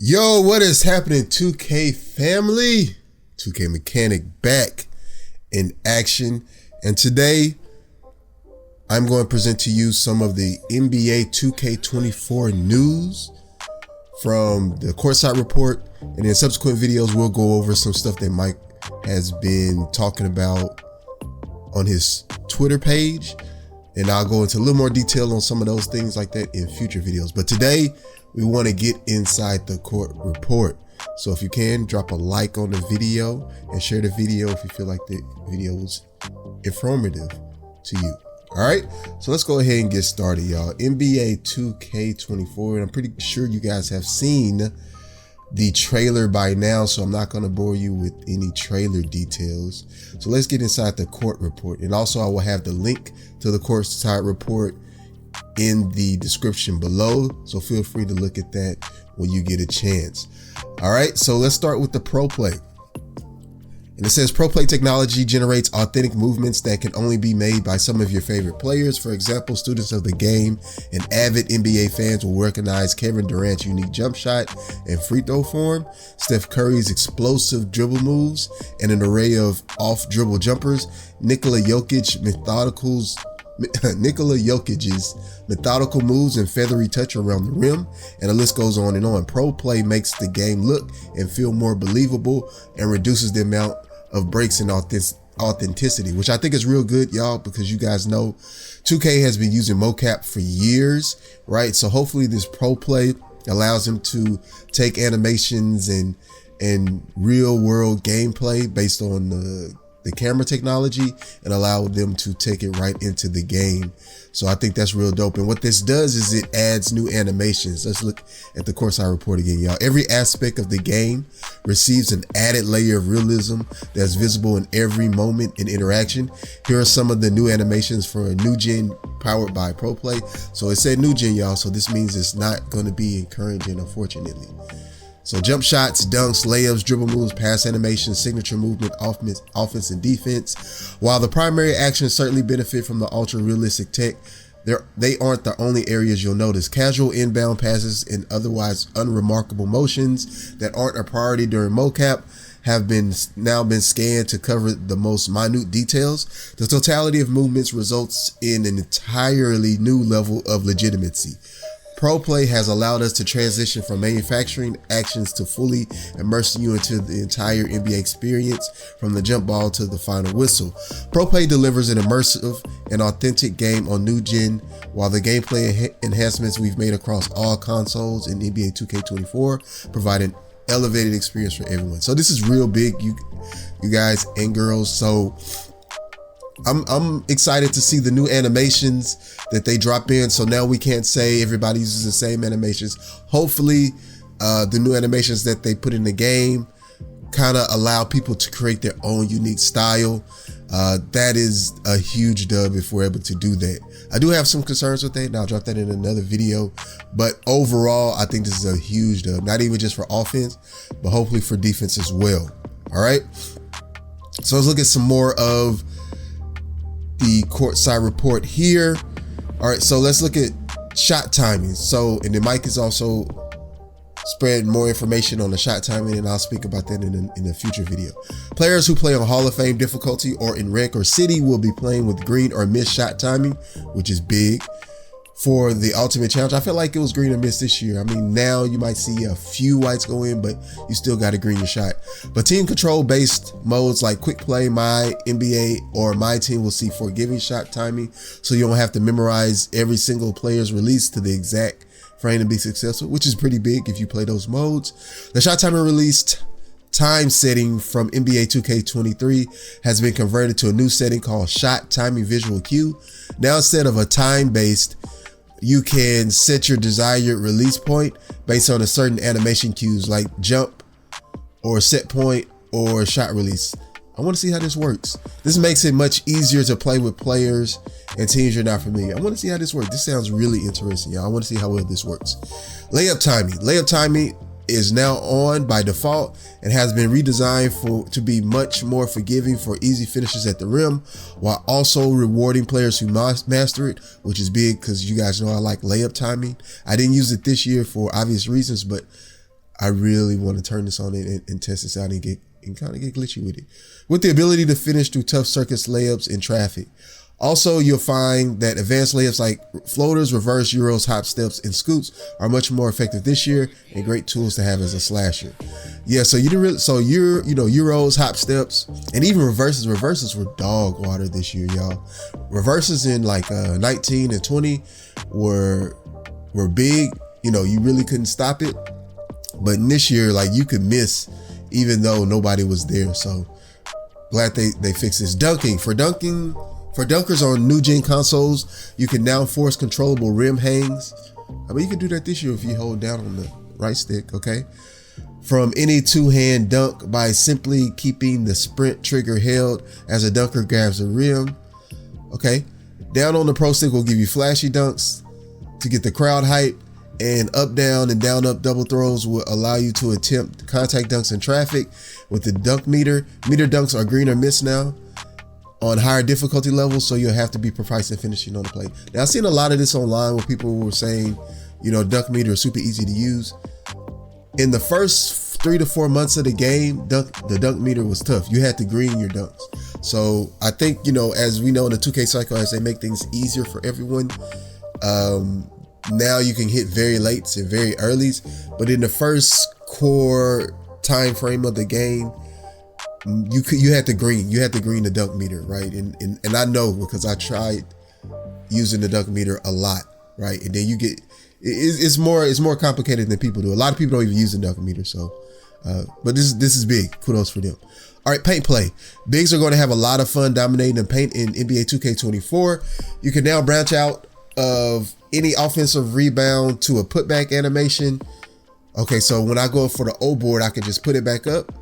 Yo, what is happening, 2K family? 2K Mechanic back in action. And today, I'm going to present to you some of the NBA 2K24 news from the courtside report. And in subsequent videos, we'll go over some stuff that Mike has been talking about on his Twitter page. And I'll go into a little more detail on some of those things like that in future videos. But today, we want to get inside the court report. So if you can, drop a like on the video and share the video if you feel like the video was informative to you. All right, so let's go ahead and get started, y'all. NBA 2K24, and I'm pretty sure you guys have seen the trailer by now, so I'm not going to bore you with any trailer details. So let's get inside the court report. And also I will have the link to the courtside report in the description below, so feel free to look at that when you get a chance. All right, so let's start with the Pro Play. And it says Pro Play technology generates authentic movements that can only be made by some of your favorite players. For example, students of the game and avid NBA fans will recognize Kevin Durant's unique jump shot and free throw form, Steph Curry's explosive dribble moves, and an array of off dribble jumpers, Nikola Jokic's methodical moves and feathery touch around the rim, and the list goes on and on. Pro Play makes the game look and feel more believable and reduces the amount of breaks and authenticity, which I think is real good, y'all, because you guys know 2K has been using mocap for years, right? So hopefully this Pro Play allows them to take animations and real world gameplay based on the camera technology and allow them to take it right into the game. So I think that's real dope. And what this does is it adds new animations. Let's look at the courtside report again, y'all. Every aspect of the game receives an added layer of realism that's visible in every moment and interaction. Here are some of the new animations for a new gen powered by Pro Play. So it said new gen, y'all. So this means it's not going to be in current gen, unfortunately. So jump shots, dunks, layups, dribble moves, pass animations, signature movement, offense and defense. While the primary actions certainly benefit from the ultra realistic tech, they aren't the only areas you'll notice. Casual inbound passes and otherwise unremarkable motions that aren't a priority during mocap have now been scanned to cover the most minute details. The totality of movements results in an entirely new level of legitimacy. Pro Play has allowed us to transition from manufacturing actions to fully immersing you into the entire NBA experience, from the jump ball to the final whistle. Pro Play delivers an immersive and authentic game on new gen, while the gameplay enhancements we've made across all consoles in NBA 2K24 provide an elevated experience for everyone. So this is real big, you guys and girls. So I'm excited to see the new animations that they drop in. So now we can't say everybody uses the same animations. Hopefully the new animations that they put in the game kind of allow people to create their own unique style. That is a huge dub if we're able to do that. I do have some concerns with that, and I'll drop that in another video. But overall, I think this is a huge dub, not even just for offense, but hopefully for defense as well. All right. So let's look at some more of the courtside report here. All right, so let's look at shot timing. So, and then Mike is also spreading more information on the shot timing, and I'll speak about that in a future video. Players who play on Hall of Fame difficulty or in Rec or City will be playing with green or miss shot timing, which is big for the Ultimate Challenge. I feel like it was green or miss this year. I mean, now you might see a few whites go in, but you still got to green your shot. But team control based modes like Quick Play, My NBA, or My Team will see forgiving shot timing, so you don't have to memorize every single player's release to the exact frame to be successful, which is pretty big if you play those modes. The shot timer released time setting from NBA 2K23 has been converted to a new setting called Shot Timing Visual Cue. Now, instead of a time-based, you can set your desired release point based on a certain animation cues like jump or set point or shot release. I want to see how this works. This makes it much easier to play with players and teams you're not familiar. I want to see how this works. This sounds really interesting, y'all. I want to see how well this works. Layup timing. Layup timing is now on by default and has been redesigned to be much more forgiving for easy finishes at the rim, while also rewarding players who master it, which is big because you guys know I like layup timing. I didn't use it this year for obvious reasons, but I really want to turn this on and test this out and kind of get glitchy with it. With the ability to finish through tough circuits, layups, and traffic. Also, you'll find that advanced layups like floaters, reverse, euros, hop steps, and scoots are much more effective this year and great tools to have as a slasher. Yeah, so euros, hop steps, and even reverses. Reverses were dog water this year, y'all. Reverses in like 19 and 20 were big. You really couldn't stop it. But in this year, like, you could miss even though nobody was there. So glad they fixed this. Dunking. For dunkers on new gen consoles, you can now force controllable rim hangs. I mean, you can do that this year if you hold down on the right stick, okay? From any two-hand dunk by simply keeping the sprint trigger held as a dunker grabs the rim, okay? Down on the pro stick will give you flashy dunks to get the crowd hype, and up, down, and down, up double throws will allow you to attempt contact dunks in traffic with the dunk meter. Meter dunks are green or miss now on higher difficulty levels, so you'll have to be precise in finishing on the play. Now, I've seen a lot of this online where people were saying, dunk meter is super easy to use. In the first 3 to 4 months of the game, the dunk meter was tough. You had to green your dunks. So I think, as we know in the 2K cycle, as they make things easier for everyone, now you can hit very lates and very earlys. But in the first core time frame of the game, you had to green the dunk meter, right? And I know because I tried using the dunk meter a lot, right? And then you get it's more complicated than people do. A lot of people don't even use the dunk meter. So, but this is big. Kudos for them. All right, paint play. Bigs are going to have a lot of fun dominating the paint in NBA 2K24. You can now branch out of any offensive rebound to a putback animation. Okay, so when I go for the O board, I can just put it back up.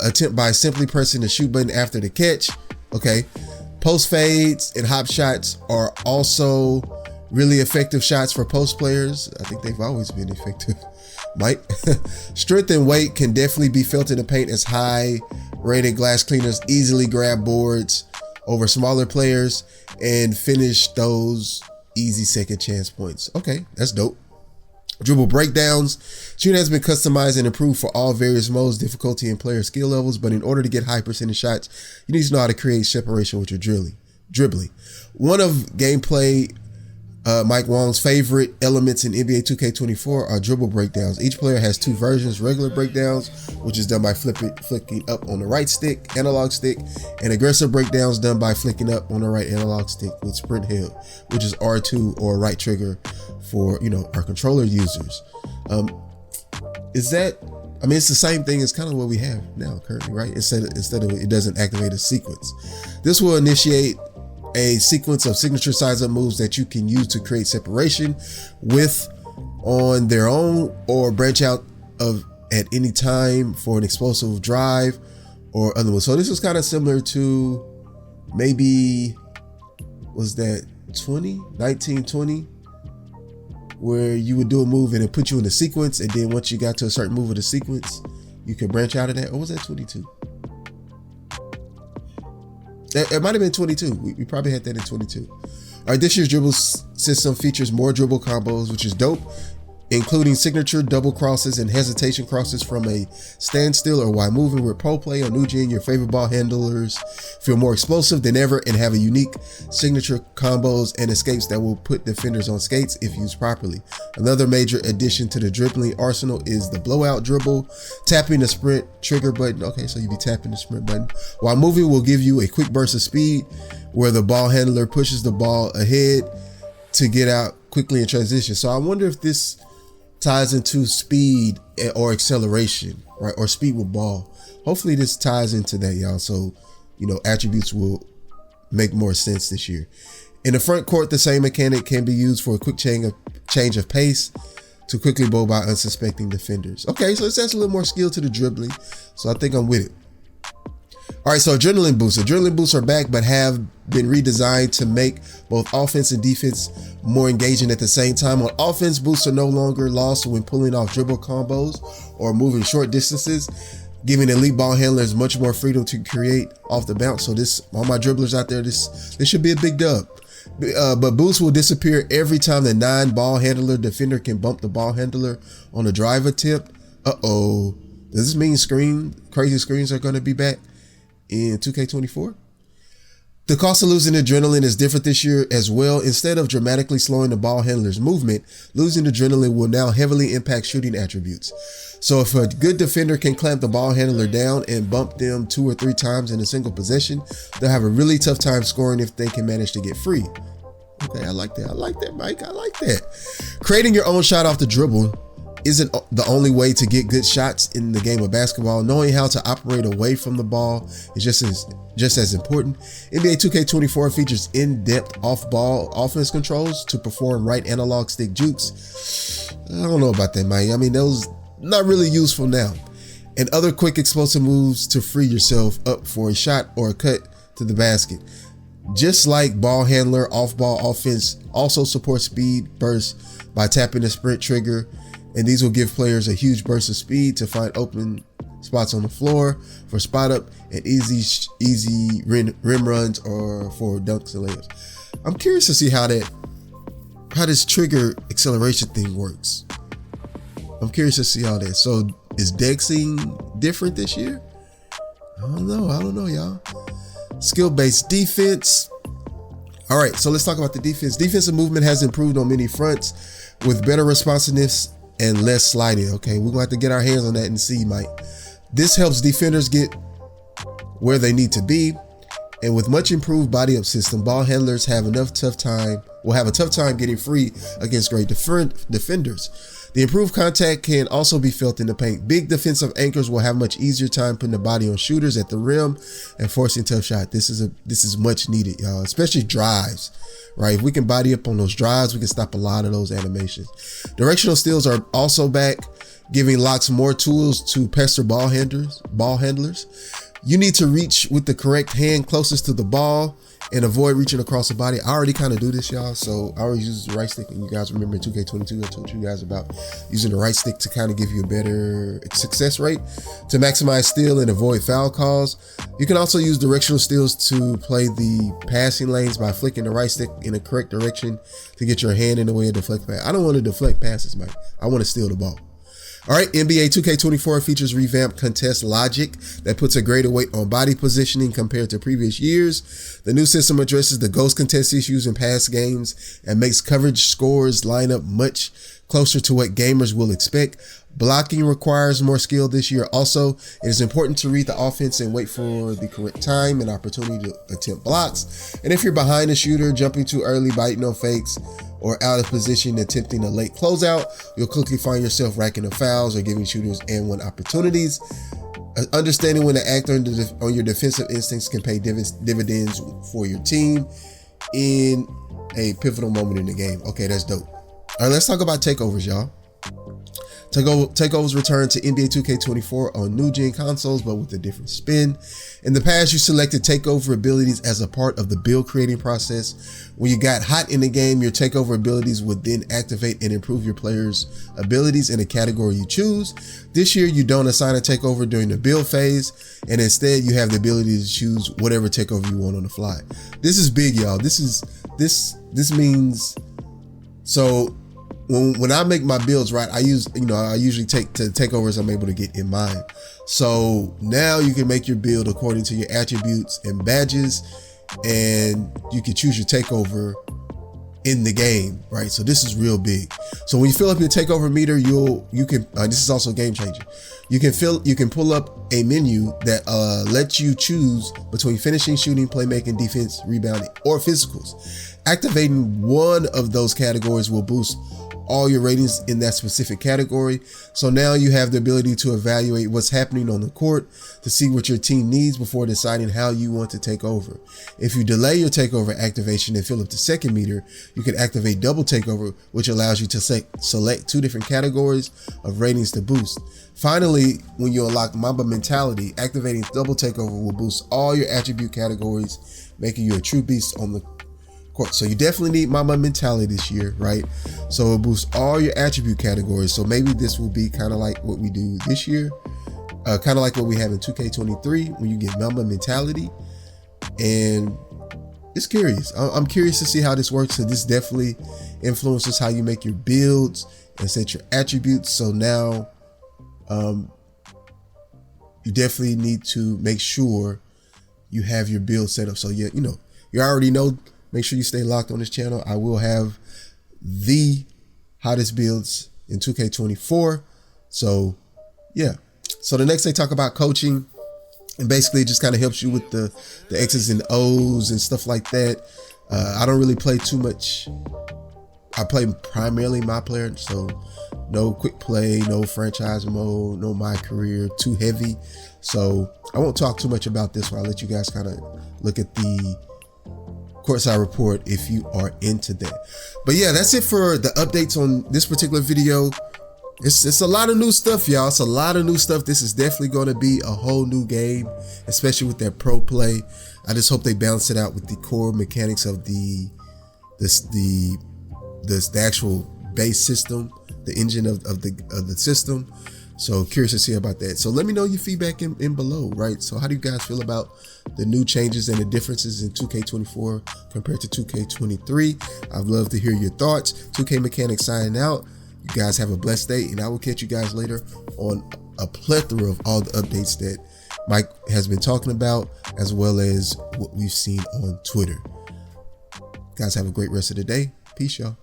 Attempt by simply pressing the shoot button after the catch. Okay, post fades and hop shots are also really effective shots for post players. I think they've always been effective. Mike. Strength and weight can definitely be felt in the paint as high rated glass cleaners easily grab boards over smaller players and finish those easy second chance points. Okay, that's dope. Dribble breakdowns. Shooting has been customized and improved for all various modes, difficulty, and player skill levels, but in order to get high percentage shots, you need to know how to create separation with your dribbling. One of gameplay Mike Wong's favorite elements in NBA 2K24 are dribble breakdowns. Each player has two versions: regular breakdowns, which is done by flicking up on the right stick, analog stick, and aggressive breakdowns done by flicking up on the right analog stick with sprint held, which is R2 or right trigger for our controller users. It's the same thing as kind of what we have now currently, right? Instead of it doesn't activate a sequence. This will initiate a sequence of signature size up moves that you can use to create separation with on their own or branch out of at any time for an explosive drive or other ones. So this is kind of similar to maybe, was that 1920, where you would do a move and it put you in a sequence, and then once you got to a certain move of the sequence, you could branch out of that. Or was that 22? It might have been 22. We probably had that in 22. All right, this year's dribble system features more dribble combos, which is dope, including signature double crosses and hesitation crosses from a standstill or while moving. With pro play on new gen, your favorite ball handlers feel more explosive than ever and have a unique signature combos and escapes that will put defenders on skates if used properly. Another major addition to the dribbling arsenal is the blowout dribble. Tapping the sprint trigger button. Okay, so you be tapping the sprint button while moving will give you a quick burst of speed where the ball handler pushes the ball ahead to get out quickly in transition. So I wonder if this ties into speed or acceleration, right? Or speed with ball. Hopefully this ties into that, y'all. So, attributes will make more sense this year. In the front court, the same mechanic can be used for a quick change of pace to quickly bowl by unsuspecting defenders. Okay, so this adds a little more skill to the dribbling. So I think I'm with it. All right, so adrenaline boosts. Adrenaline boosts are back, but have been redesigned to make both offense and defense more engaging at the same time. On offense, boosts are no longer lost when pulling off dribble combos or moving short distances, giving elite ball handlers much more freedom to create off the bounce. So all my dribblers out there, this should be a big dub. But boost will disappear every time the 9 ball handler defender can bump the ball handler on a drive attempt. Uh-oh. Does this mean crazy screens are going to be back in 2K24? The cost of losing adrenaline is different this year as well. Instead of dramatically slowing the ball handler's movement, losing adrenaline will now heavily impact shooting attributes. So if a good defender can clamp the ball handler down and bump them 2 or 3 times in a single possession, they'll have a really tough time scoring if they can manage to get free. Okay, I like that. I like that, Mike. I like that. Creating your own shot off the dribble isn't the only way to get good shots in the game of basketball. Knowing how to operate away from the ball is just as important. NBA 2K24 features in-depth off-ball offense controls to perform right analog stick jukes. I don't know about that, Mike. I mean, those not really useful now. And other quick explosive moves to free yourself up for a shot or a cut to the basket. Just like ball handler, off-ball offense also supports speed bursts by tapping the sprint trigger, and these will give players a huge burst of speed to find open spots on the floor for spot up and easy rim runs or for dunks and layups. I'm curious to see how this trigger acceleration thing works. I'm curious to see how that. So is dexing different this year? I don't know, y'all. Skill-based defense. All right, so let's talk about the defense. Defensive movement has improved on many fronts with better responsiveness and less sliding. Okay, we're gonna have to get our hands on that and see, Mike. This helps defenders get where they need to be, and with much improved body up system, ball handlers will have a tough time getting free against great defenders. The improved contact can also be felt in the paint. Big defensive anchors will have much easier time putting the body on shooters at the rim and forcing tough shot. This is much needed, y'all, especially drives, right? If we can body up on those drives, we can stop a lot of those animations. Directional steals are also back, giving locks more tools to pester ball handlers. You need to reach with the correct hand closest to the ball and avoid reaching across the body. I already kind of do this, y'all. So I always use the right stick. And you guys remember in 2K22, I told you guys about using the right stick to kind of give you a better success rate to maximize steal and avoid foul calls. You can also use directional steals to play the passing lanes by flicking the right stick in the correct direction to get your hand in the way of deflect pass. I don't want to deflect passes, Mike. I want to steal the ball. All right, NBA 2K24 features revamped contest logic that puts a greater weight on body positioning compared to previous years. The new system addresses the ghost contest issues in past games and makes coverage scores line up much closer to what gamers will expect. Blocking requires more skill this year. Also, it is important to read the offense and wait for the correct time and opportunity to attempt blocks. And if you're behind a shooter, jumping too early, biting on fakes, or out of position attempting a late closeout, you'll quickly find yourself racking up fouls or giving shooters and one opportunities. Understanding when to act on your defensive instincts can pay dividends for your team in a pivotal moment in the game. Okay, that's dope. All right, let's talk about takeovers, y'all. Takeovers return to NBA 2K24 on new gen consoles, but with a different spin. In the past, you selected takeover abilities as a part of the build creating process. When you got hot in the game, your takeover abilities would then activate and improve your players' abilities in a category you choose. This year, you don't assign a takeover during the build phase, and instead you have the ability to choose whatever takeover you want on the fly. This is big, y'all. This means so. When I make my builds, right, I usually take the takeovers I'm able to get in mind. So now you can make your build according to your attributes and badges, and you can choose your takeover in the game, right? So this is real big. So when you fill up your takeover meter, you can this is also game changer. You can pull up a menu that lets you choose between finishing, shooting, playmaking, defense, rebounding, or physicals. Activating one of those categories will boost all your ratings in that specific category. So now you have the ability to evaluate what's happening on the court to see what your team needs before deciding how you want to take over. If you delay your takeover activation and fill up the second meter, you can activate double takeover, which allows you to select 2 different categories of ratings to boost. Finally, when you unlock Mamba Mentality, activating double takeover will boost all your attribute categories, making you a true beast on the court. So you definitely need Mamba Mentality this year, right? So it boosts all your attribute categories. So maybe this will be kind of like what we do this year, kind of like what we have in 2K23 when you get Mamba Mentality. And it's curious. I'm curious to see how this works. So this definitely influences how you make your builds and set your attributes. So now you definitely need to make sure you have your build set up. So yeah, you already know, make sure you stay locked on this channel. I will have the hottest builds in 2K24. So yeah. So the next they talk about coaching, and basically it just kind of helps you with the X's and O's and stuff like that. I don't really play too much. I play primarily my player, so no quick play, no franchise mode, no my career, too heavy. So I won't talk too much about this one. I'll let you guys kind of look at the courtside report if you are into that. But yeah, that's it for the updates on this particular video. It's a lot of new stuff, y'all. It's a lot of new stuff. This is definitely going to be a whole new game, especially with that pro play. I just hope they balance it out with the core mechanics of the actual base system, the engine of the system. So curious to see about that. So let me know your feedback in below, right? So how do you guys feel about the new changes and the differences in 2K24 compared to 2K23? I'd love to hear your thoughts. 2K Mechanics signing out. You guys have a blessed day, and I will catch you guys later on a plethora of all the updates that Mike has been talking about, as well as what we've seen on Twitter. Guys, have a great rest of the day. Peace, y'all.